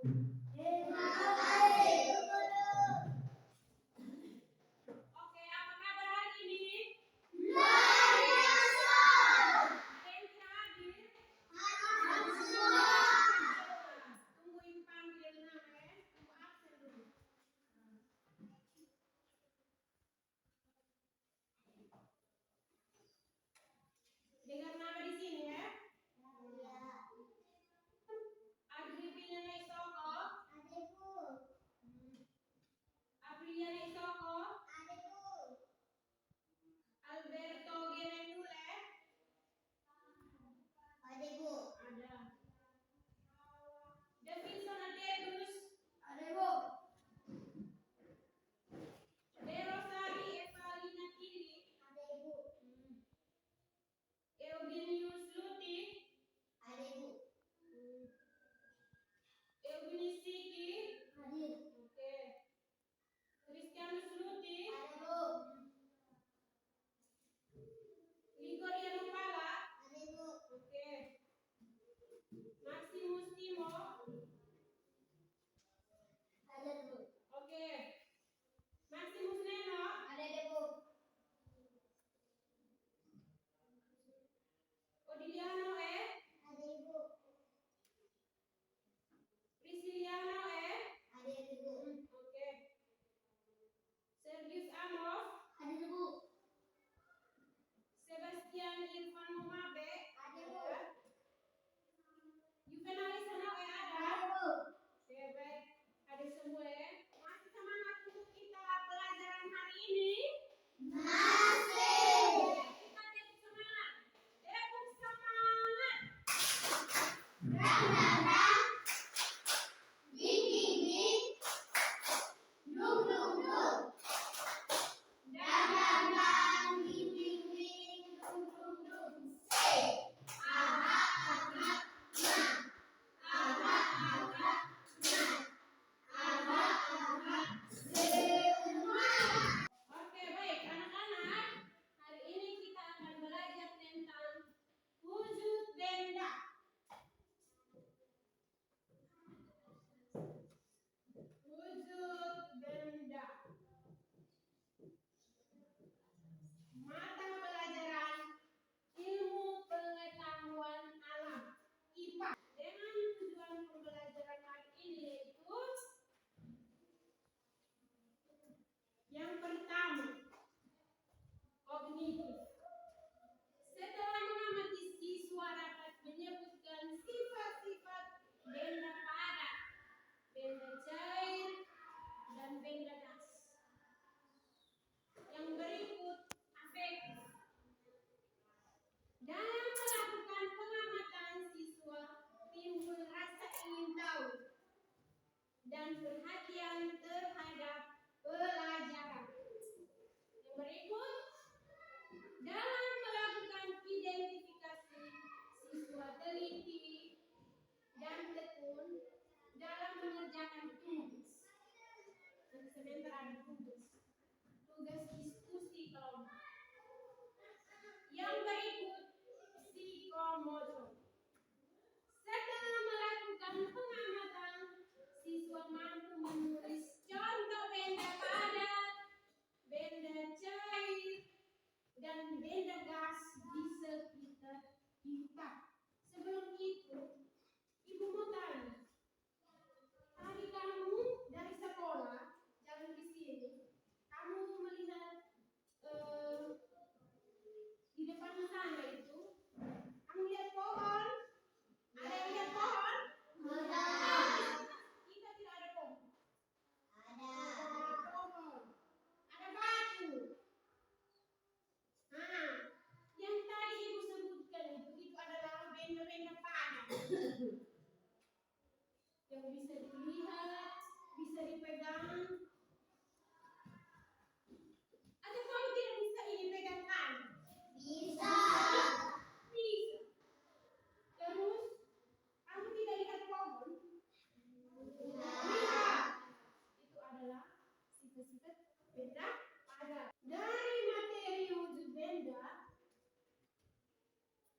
Terima kasih, Guru. Oke, apa kabar hari ini? Luar biasa. Ada yang tidak hadir? Hadir semua. Tungguin panggil nama ya. Tunggu absen dulu. Dengar nama di sini ya. Agripina Isoko, Adikku. Apriliana Isoko, Adikku. Alberto Genendule, Adikku. ada. Davidson Adedus, Adikku. De Rosari Evalina Kiri, Adikku. Eugenius Luti, Adikku. Eugenius Siki, Hadir. oke. Christianus Luti, Adikku. Ligoriano Pala, Adikku. oke. Maximus Timo, Adikku. oke. Maximus Neno, Adikku. Odiliano E, Adikku. Prisciliano E, Adikku. oke. Sergius Amos, Adikku. Sebastian Irfan Mumabe, Adikku. Juvenalis Hanawe ada. Adikku. Oke, baik. Ada semua ya. Masih semangat untuk kita pelajaran hari ini? Masih. Kita tepuk semangat. Tepuk semangat. Rang, rang, rang. Ding, ding, ding. Dung, dung, dung. Rang, rang, rang. Ding, ding, ding. Dung, dung, dung. Say. Aha, aha, nah. Aha, aha, nah. Aha, aha, semuanya. Oke, baik anak-anak. Hari ini kita akan belajar tentang wujud benda. Wujud benda. Mata pelajaran ilmu pengetahuan alam IPA. Dengan tujuan pembelajaran hari ini yaitu yang pertama, kognitif. Setelah mengamati, siswa dapat menyebutkan sifat-sifat benda padat, benda cair, dan benda gas. Yang berikut afektif. Dalam melakukan pengamatan, siswa timbul rasa ingin tahu dan perhatian terhadap pelajaran. Yang berikut, dalam melakukan identifikasi, siswa teliti dan tekun dalam mengerjakan tugas. Dan sebentar ada tugas diskusi kelompok. Yang berikut, psikomotor. Setelah melakukan pengamatan, siswa mampu menulis contoh benda padat, benda cair, dan benda gas di sekitar kita. Sebelum itu, Ibu mau tanya, tadi kamu dari sekolah jalan ke sini, kamu melihat di depan sana itu, kamu lihat pohon? Ada yang lihat pohon? Kita tidak ada pohon. Ada pohon. Ada batu. Nah, yang tadi Ibu sebutkan itu adalah benda-benda padat. Yang bisa dilihat, bisa dipegang. Atau kamu tidak bisa ini pegang tangan? Bisa. Bisa. Terus, kamu tidak lihat pohon? Lihat. Itu adalah sifat-sifat benda padat. Dari materi wujud benda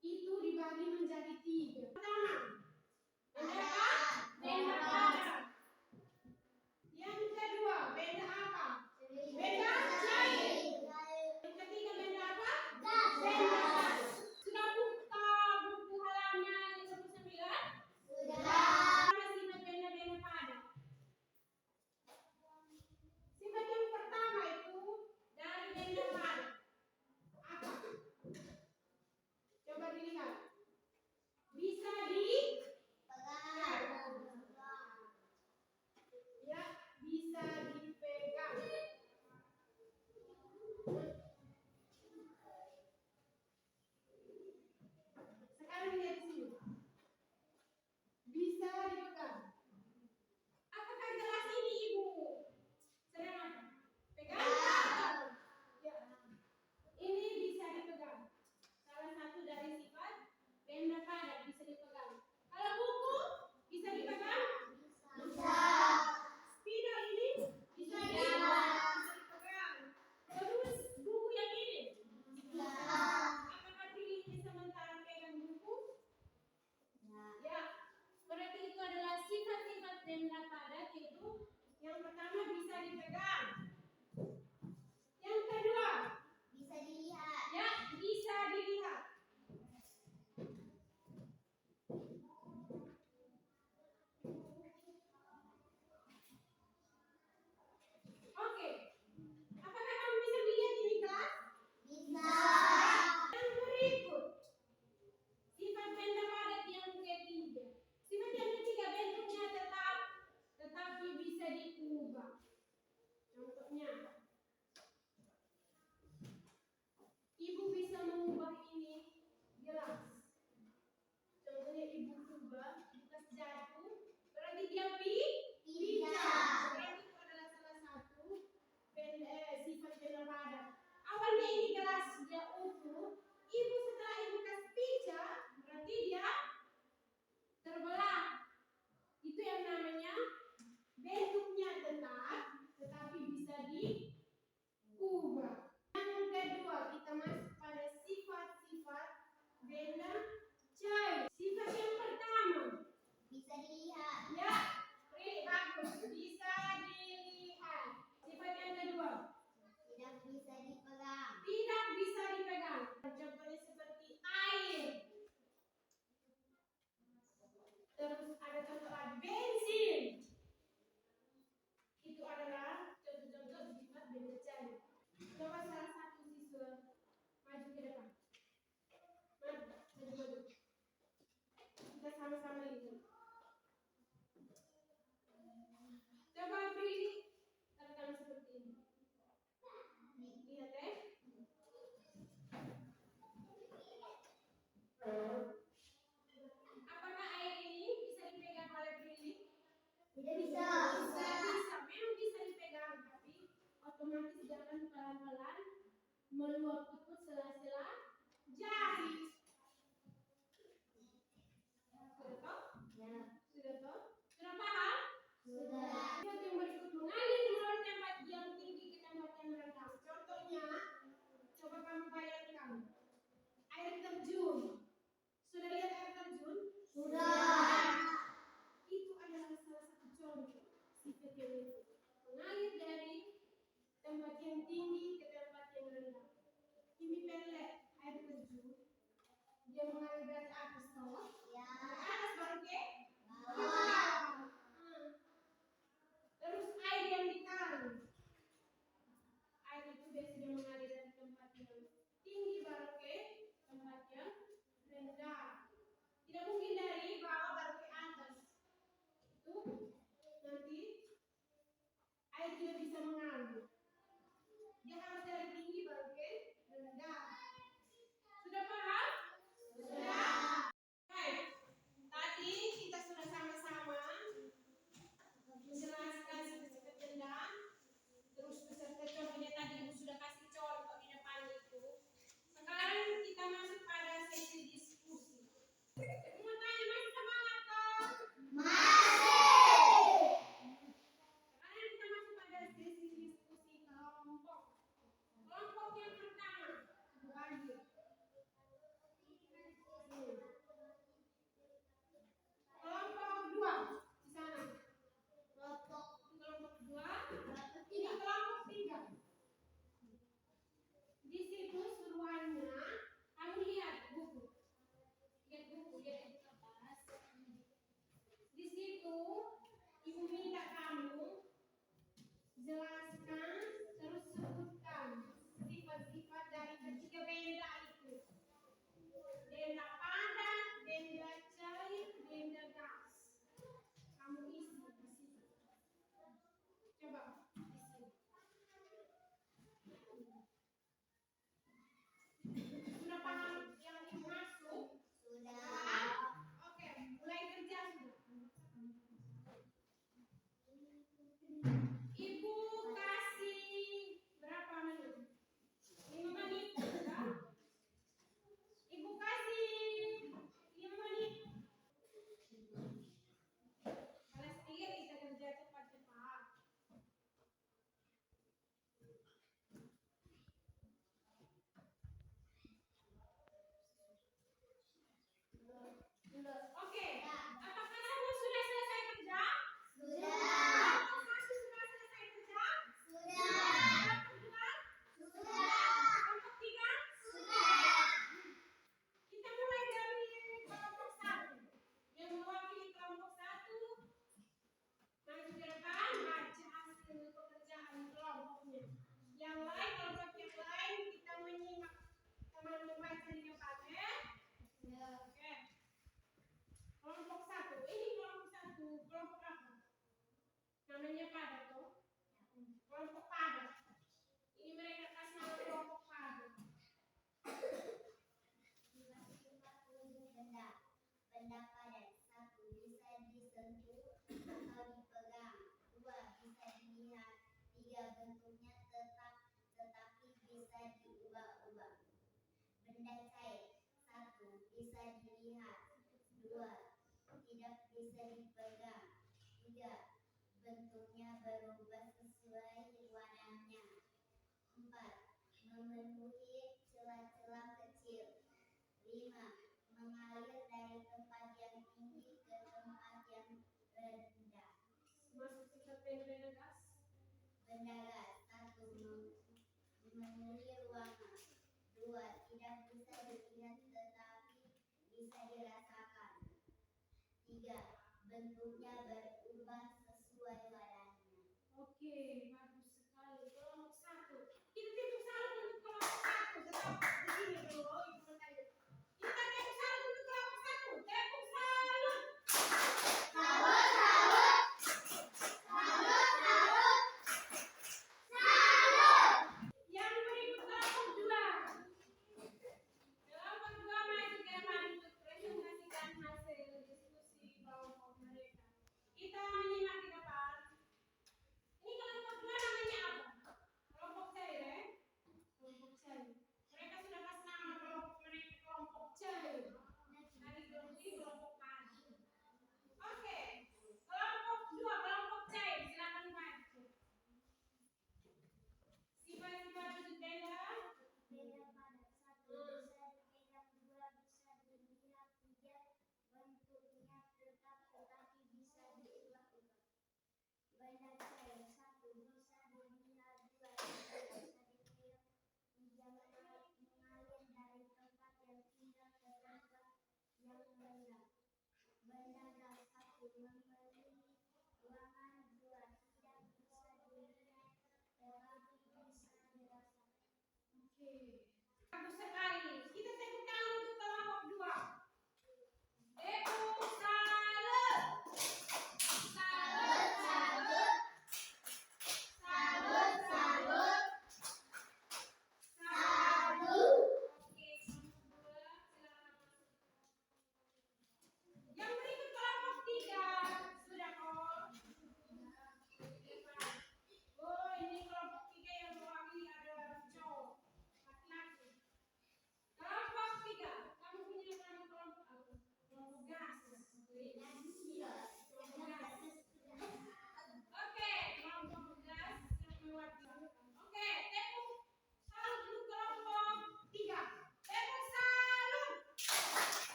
itu dibagi menjadi 3. Pertama, benda apa? Benda padat. mengubah ini gelas. Contohnya ibu ubah bekas jatuh, berarti dia pijak. Berarti itu adalah salah satu sifat benda pada. Awalnya ini gelas dia utuh, ibu setelah ibu kasih pijak, berarti dia terbelah. Itu yang namanya bentuknya tetap, tetapi bisa diubah. Yang kedua, kita masuk pada sifat-sifat benda cair. Sifat yang pertama, Bisa dilihat. ya, bagus, bisa dilihat. Sifat yang kedua, Tidak bisa dipegang. tidak bisa dipegang. Contohnya seperti air. Terus ada contoh lagi, bensin. Itu adalah contoh-contoh sifat benda cair. Coba salah satu siswa maju ke depan. Maju. Kita sama-sama lihat. Coba beri rekam seperti ini. Lihat ya. Apakah air ini bisa dipegang oleh Prilly? Tidak bisa. Bisa. Memang bisa dipegang, tapi otomatis jangan pelan-pelan meluap ikut sela-sela jari. Sudah toh? Ya. Sudah toh? Sudah paham? Sudah. Yang berikut mengalir melalui tempat yang tinggi ke tempat yang rendah. Contohnya, coba kamu bayangkan air terjun. Sudah lihat air terjun? Sudah. Itu adalah salah satu contoh sifat yang itu. Mengalir dari tempat yang tinggi ke tempat yang rendah. Ini pelek air terjun. Dia mengalir dari atas toh. Ya. Dari atas baru ke Bawah. bawah. Terus air yang ditaruh. Air itu biasanya mengalir dari tempat yang tinggi baru ke tempat yang rendah. Tidak mungkin dari bawah baru ke atas. Itu nanti air tidak bisa mengalir. Dia harus dari tinggi baru ke rendah. Sudah paham? Sudah. benda padat. 1. Bisa disentuh atau dipegang. 2. Bisa dilihat. 3. Bentuknya tetap tetapi bisa diubah-ubah. Benda cair. 1. Bisa dilihat. 2. Tidak bisa dipegang. 3. Bentuknya berubah sesuai warnanya. 4. Memenuhi celah-celah kecil. 5. Mengalir dari tempat yang tinggi ke tempat yang rendah. Masuk ke benda gas. Benda gas. 1. Memenuhi ruangan. 2. Tidak bisa dilihat tetapi bisa dirasakan. 3. Bentuknya berubah sesuai warnanya. Oke,